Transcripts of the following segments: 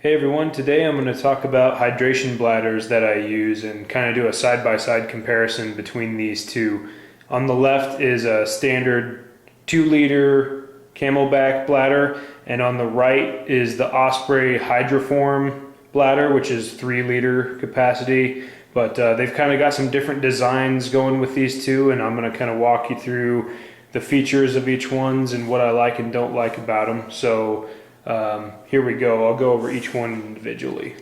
Hey everyone, today I'm going to talk about hydration bladders that I use and kind of do a side-by-side comparison between these two. On the left is a standard 2-liter Camelbak bladder, and on the right is the Osprey Hydraform bladder, which is 3-liter capacity. But they've kind of got some different designs going with these two, and I'm going to kind of walk you through the features of each ones and what I like and don't like about them. So here we go. I'll go over each one individually.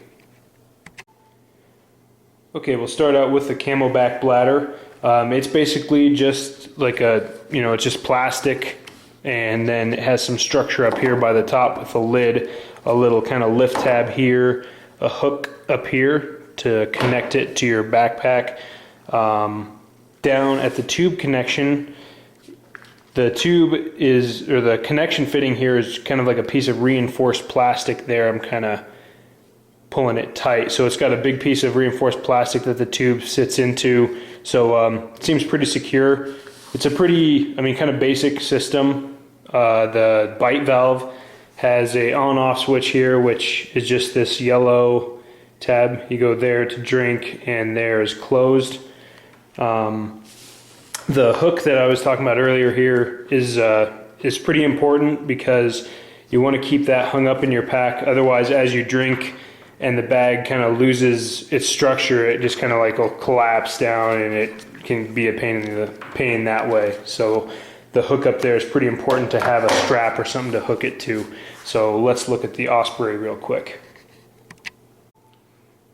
Okay, we'll start out with the Camelbak bladder. It's basically just like it's just plastic, and then it has some structure up here by the top with a lid, a little kind of lift tab here, a hook up here to connect it to your backpack. Down at the tube connection, the tube is, or the connection fitting here is kind of like a piece of reinforced plastic there. I'm kind of pulling it tight. So it's got a big piece of reinforced plastic that the tube sits into. So it seems pretty secure. It's a pretty, kind of basic system. The bite valve has a on-off switch here, which is just this yellow tab. You go there to drink, and there is closed. The hook that I was talking about earlier here is pretty important because you want to keep that hung up in your pack. Otherwise, as you drink and the bag kind of loses its structure, it just kind of like will collapse down, and it can be a pain that way. So the hook up there is pretty important to have a strap or something to hook it to. So let's look at the Osprey real quick.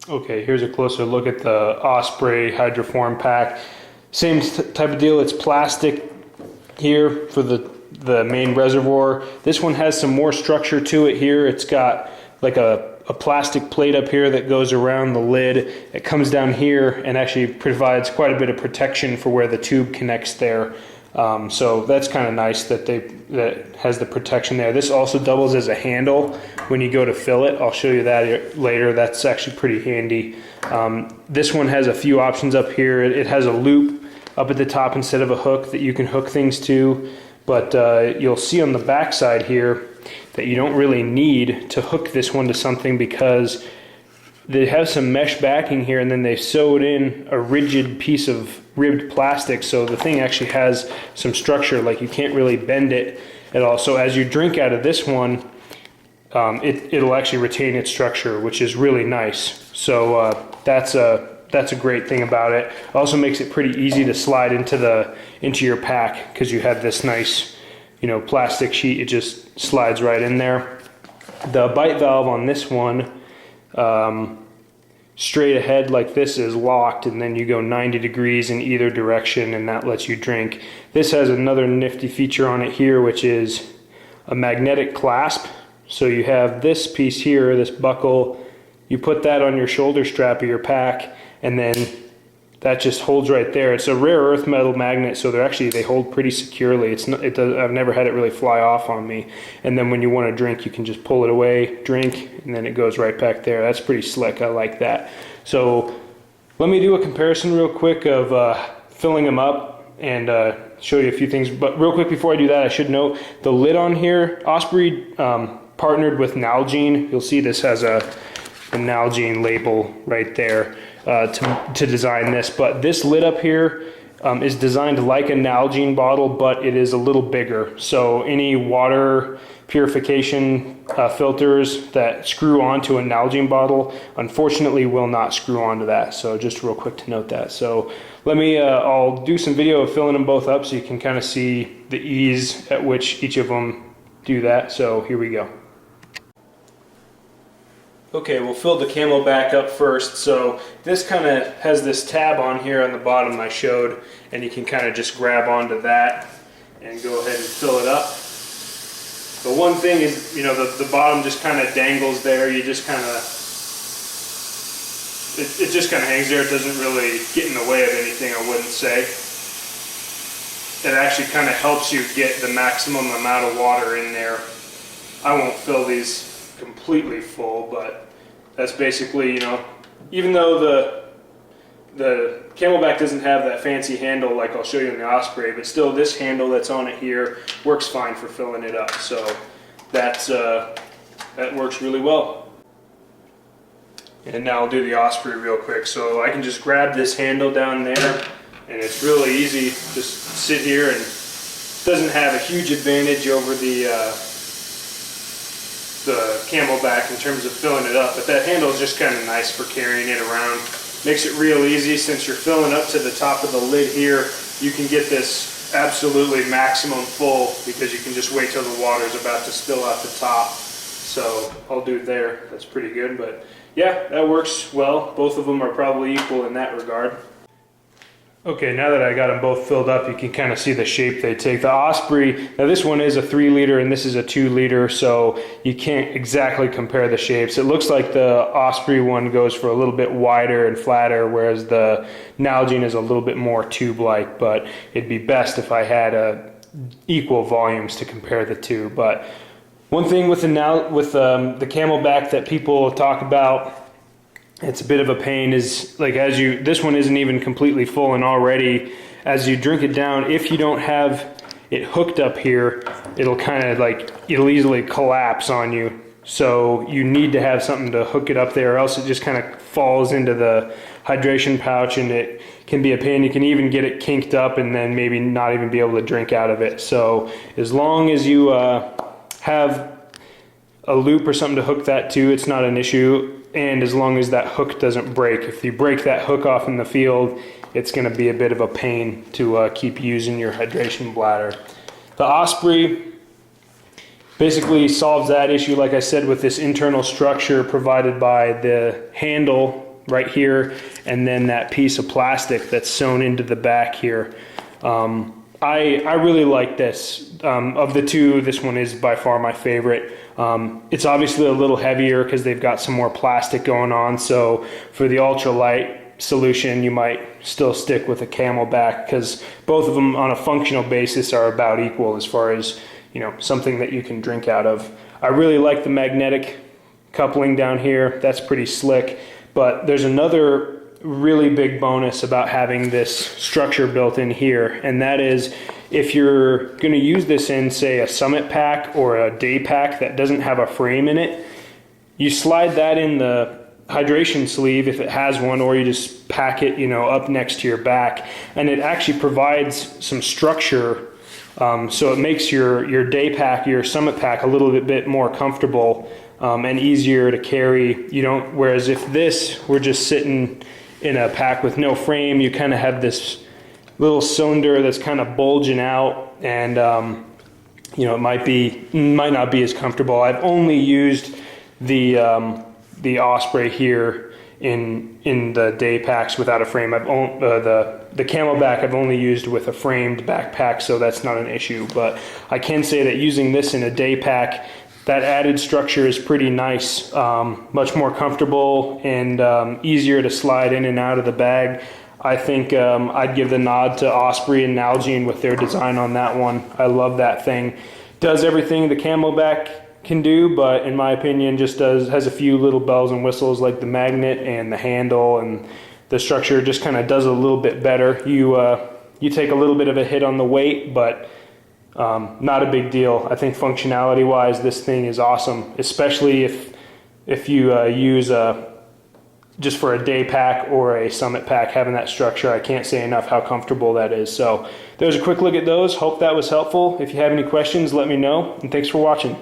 Okay, here's a closer look at the Osprey Hydraform pack. Same type of deal. It's plastic here for the main reservoir. This one has some more structure to it here. It's got like a plastic plate up here that goes around the lid. It comes down here and actually provides quite a bit of protection for where the tube connects there. So that's kind of nice that that has the protection there. This also doubles as a handle when you go to fill it. I'll show you that later. That's actually pretty handy. This one has a few options up here. It has a loop up at the top instead of a hook that you can hook things to, but you'll see on the back side here that you don't really need to hook this one to something because they have some mesh backing here, and then they sewed in a rigid piece of ribbed plastic, so the thing actually has some structure, like you can't really bend it at all. So as you drink out of this one, it'll actually retain its structure, which is really nice. So that's a great thing about it. It also makes it pretty easy to slide into your pack because you have this nice plastic sheet. It just slides right in there. The bite valve on this one, straight ahead like this, is locked, and then you go 90 degrees in either direction, and that lets you drink. This has another nifty feature on it here, which is a magnetic clasp. So you have this piece here, this buckle, you put that on your shoulder strap of your pack, and then that just holds right there. It's a rare earth metal magnet, so they hold pretty securely. I've never had it really fly off on me. And then when you want to drink, you can just pull it away, drink, and then it goes right back there. That's pretty slick. I like that. So let me do a comparison real quick of filling them up and show you a few things. But real quick before I do that, I should note the lid on here. Osprey partnered with Nalgene. You'll see this has a Nalgene label right there to design this, but this lid up here is designed like a Nalgene bottle, but it is a little bigger. So any water purification filters that screw onto a Nalgene bottle unfortunately will not screw onto that. So just real quick to note that. So let me I'll do some video of filling them both up so you can kind of see the ease at which each of them do that. So here we go. Okay, we'll fill the Camelbak up first. So this kind of has this tab on here on the bottom I showed, and you can kind of just grab onto that and go ahead and fill it up. The one thing is, the bottom just kind of dangles there. You just kind of it just kind of hangs there. It doesn't really get in the way of anything, I wouldn't say. It actually kind of helps you get the maximum amount of water in there. I won't fill these completely full, but that's basically, you know, even though the Camelbak doesn't have that fancy handle like I'll show you in the Osprey, but still this handle that's on it here works fine for filling it up. So that works really well. And now I'll do the Osprey real quick. So I can just grab this handle down there, and it's really easy. Just sit here, and it doesn't have a huge advantage over the Camelbak in terms of filling it up, but that handle is just kind of nice for carrying it around. Makes it real easy. Since you're filling up to the top of the lid here, you can get this absolutely maximum full because you can just wait till the water is about to spill out the top. So I'll do it there. That's pretty good, but yeah, that works well. Both of them are probably equal in that regard. Okay, now that I got them both filled up, you can kind of see the shape they take. The Osprey, now this one is a 3 liter and this is a 2 liter, so you can't exactly compare the shapes. It looks like the Osprey one goes for a little bit wider and flatter, whereas the Nalgene is a little bit more tube-like, but it'd be best if I had equal volumes to compare the two. But one thing with the Camelbak that people talk about, it's a bit of a pain, is like this one isn't even completely full, and already as you drink it down, if you don't have it hooked up here, it'll kind of it'll easily collapse on you. So you need to have something to hook it up there, or else it just kind of falls into the hydration pouch, and it can be a pain. You can even get it kinked up and then maybe not even be able to drink out of it. So as long as you have a loop or something to hook that to, it's not an issue. And as long as that hook doesn't break. If you break that hook off in the field, it's going to be a bit of a pain to keep using your hydration bladder. The Osprey basically solves that issue, like I said, with this internal structure provided by the handle right here, and then that piece of plastic that's sewn into the back here. I really like this. Of the two, this one is by far my favorite. It's obviously a little heavier because they've got some more plastic going on, so for the ultralight solution you might still stick with a Camelbak, because both of them on a functional basis are about equal as far as, you know, something that you can drink out of. I really like the magnetic coupling down here. That's pretty slick, but there's another really big bonus about having this structure built in here, and that is if you're going to use this in, say, a summit pack or a day pack that doesn't have a frame in it, you slide that in the hydration sleeve if it has one, or you just pack it, you know, up next to your back, and it actually provides some structure. So it makes your day pack, your summit pack, a little bit more comfortable and easier to carry. You don't, whereas if this were just sitting in a pack with no frame, you kind of have this little cylinder that's kind of bulging out, and you know, it might not be as comfortable. I've only used the Osprey here in the day packs without a frame. The Camelbak I've only used with a framed backpack, so that's not an issue. But I can say that using this in a day pack, that added structure is pretty nice, much more comfortable and easier to slide in and out of the bag. I think I'd give the nod to Osprey and Nalgene with their design on that one. I love that thing. Does everything the Camelbak can do, but in my opinion just has a few little bells and whistles, like the magnet and the handle, and the structure just kind of does a little bit better. You take a little bit of a hit on the weight, but not a big deal. I think functionality wise this thing is awesome, especially if you use just for a day pack or a summit pack. Having that structure, I can't say enough how comfortable that is. So there's a quick look at those. Hope that was helpful. If you have any questions, let me know, and thanks for watching.